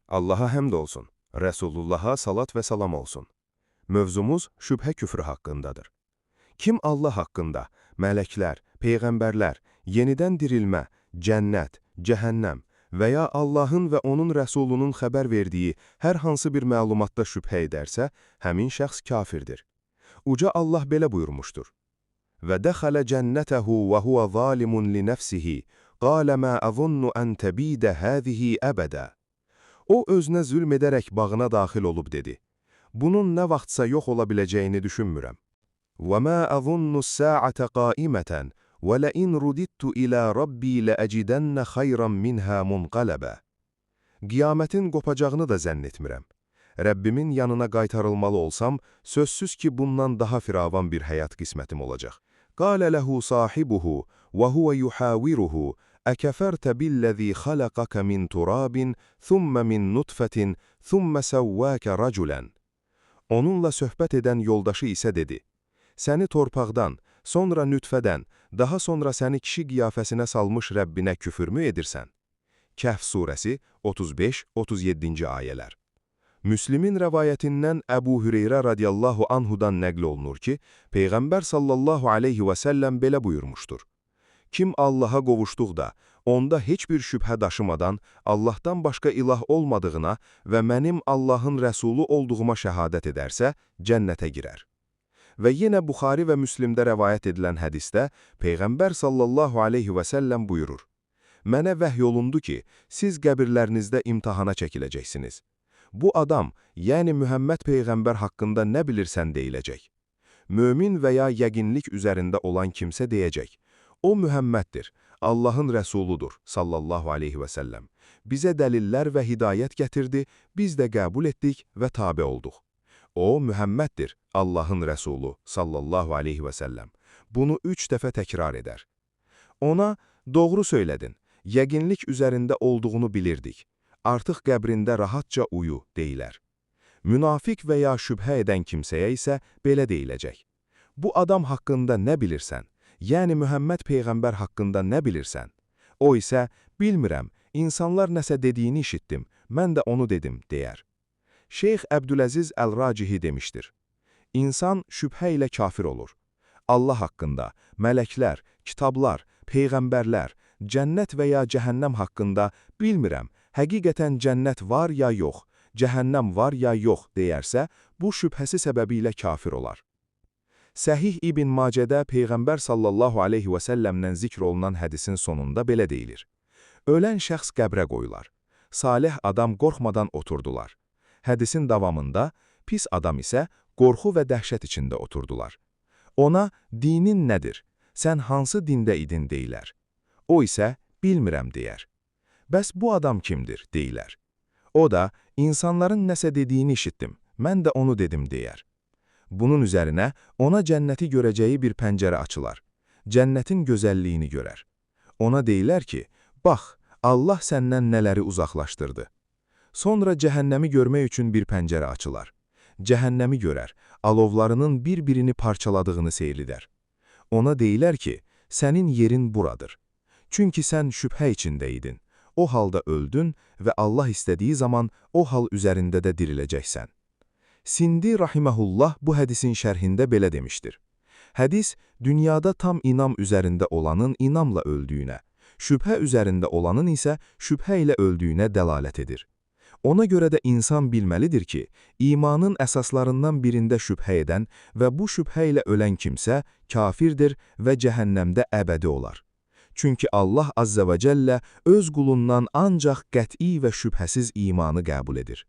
Allaha həmd olsun, Rəsulullaha salat və salam olsun. Mövzumuz şübhə küfrü haqqındadır. Kim Allah haqqında, mələklər, peyğəmbərlər, yenidən dirilmə, cənnət, cəhənnəm və ya Allahın və onun rəsulunun xəbər verdiyi hər hansı bir məlumatda şübhə edərsə, həmin şəxs kafirdir. Uca Allah belə buyurmuşdur. Və dəxələ cənnətəhu və huvə zalimun li nəfsihi, qalə mə əzunnu ən təbidə həzihi əbədə. O, özünə zülm edərək bağına daxil olub dedi. Bunun nə vaxtsa yox ola biləcəyini düşünmürəm. وَمَا أَظُنُّ السَّاعَةَ قَائِمَةً وَلَئِنْ رُدِدتُّ إِلَى رَبِّي لَأَجِدَنَّ خَيْرًا مِنْهَا مُنْقَلَبًا. Qiyamətin qopacağını da zənn etmirəm. Rəbbimin yanına qaytarılmalı olsam, sözsüz ki, bundan daha firavan bir həyat qismətim olacaq. قَالَ لَهُ صَاحِبُهُ وَهُوَ يُحَاوِرُهُ أَكَفَرْتَ بِالَّذِي خَلَقَكَ مِنْ تُرَابٍ ثُمَّ مِنْ نُطْفَةٍ ثُمَّ سَوَّاكَ رَجُلًا. Onunla söhbət edən yoldaşı isə dedi, səni torpaqdan, sonra nütfədən, daha sonra səni kişi qiyafəsinə salmış Rəbbinə küfürmü edirsən? Kəhf surəsi 35-37-ci ayələr. Müslimin rəvayətindən Əbu Hüreyrə radiyallahu anhudan nəql olunur ki, Peyğəmbər sallallahu aleyhi və səlləm belə buyurmuşdur. Kim Allaha qovuşduqda, onda heç bir şübhə daşımadan Allahdan başqa ilah olmadığına və mənim Allahın rəsulu olduğuma şəhadət edərsə, cənnətə girər. Və yenə Buxari və Müslimdə rəvayət edilən hədisdə Peyğəmbər sallallahu aleyhi və səlləm buyurur. Mənə vəhy olundu ki, siz qəbirlərinizdə imtahana çəkiləcəksiniz. Bu adam, yəni Mühəmməd Peyğəmbər haqqında nə bilirsən deyiləcək. Mömin və ya yəqinlik üzərində olan kimsə deyəcək. O Mühəmməddir, Allahın rəsuludur, sallallahu aleyhi və səlləm. Bizə dəlillər və hidayət gətirdi, biz də qəbul etdik və tabe olduq. O Mühəmməddir, Allahın rəsulu, sallallahu aleyhi və səlləm. Bunu 3 dəfə təkrar edər. Ona, doğru söylədin, yəqinlik üzərində olduğunu bilirdik. Artıq qəbrində rahatca uyu, deyilər. Münafiq və ya şübhə edən kimsəyə isə belə deyiləcək. Bu adam haqqında nə bilirsən? Yəni Mühəmməd Peyğəmbər haqqında nə bilirsən? O isə, bilmirəm, insanlar nəsə dediyini işitdim, mən də onu dedim, deyər. Şeyx Əbdüləziz Əl-Racihi demişdir. İnsan şübhə ilə kafir olur. Allah haqqında, mələklər, kitablar, peyğəmbərlər, cənnət və ya cəhənnəm haqqında bilmirəm, həqiqətən cənnət var ya yox, cəhənnəm var ya yox deyərsə, bu şübhəsi səbəbilə kafir olar. Səhih İbn Macədə Peyğəmbər sallallahu aleyhi və səlləmdən zikr olunan hədisin sonunda belə deyilir. Ölən şəxs qəbrə qoyular. Salih adam qorxmadan oturdular. Hədisin davamında, pis adam isə qorxu və dəhşət içində oturdular. Ona, dinin nədir? Sən hansı dində idin deyilər. O isə, bilmirəm deyər. Bəs bu adam kimdir, deyilər. O da, insanların nəsə dediyini işitdim, mən də onu dedim, deyər. Bunun üzərinə ona cənnəti görəcəyi bir pəncərə açılar. Cənnətin gözəlliyini görər. Ona deyilər ki, bax, Allah səndən nələri uzaqlaşdırdı. Sonra cəhənnəmi görmək üçün bir pəncərə açılar. Cəhənnəmi görər, alovlarının bir-birini parçaladığını seyr edər. Ona deyilər ki, sənin yerin buradır. Çünki sən şübhə içində idin. O halda öldün və Allah istədiyi zaman o hal üzərində də diriləcəksən. Sindi rahiməhullah bu hədisin şərhində belə demişdir. Hədis, dünyada tam inam üzərində olanın inamla öldüyünə, şübhə üzərində olanın isə şübhə ilə öldüyünə dəlalət edir. Ona görə də insan bilməlidir ki, imanın əsaslarından birində şübhə edən və bu şübhə ilə ölən kimsə kafirdir və cəhənnəmdə əbədi olar. Çünki Allah Azza və Cəllə öz qulundan ancaq qəti və şübhəsiz imanı qəbul edir.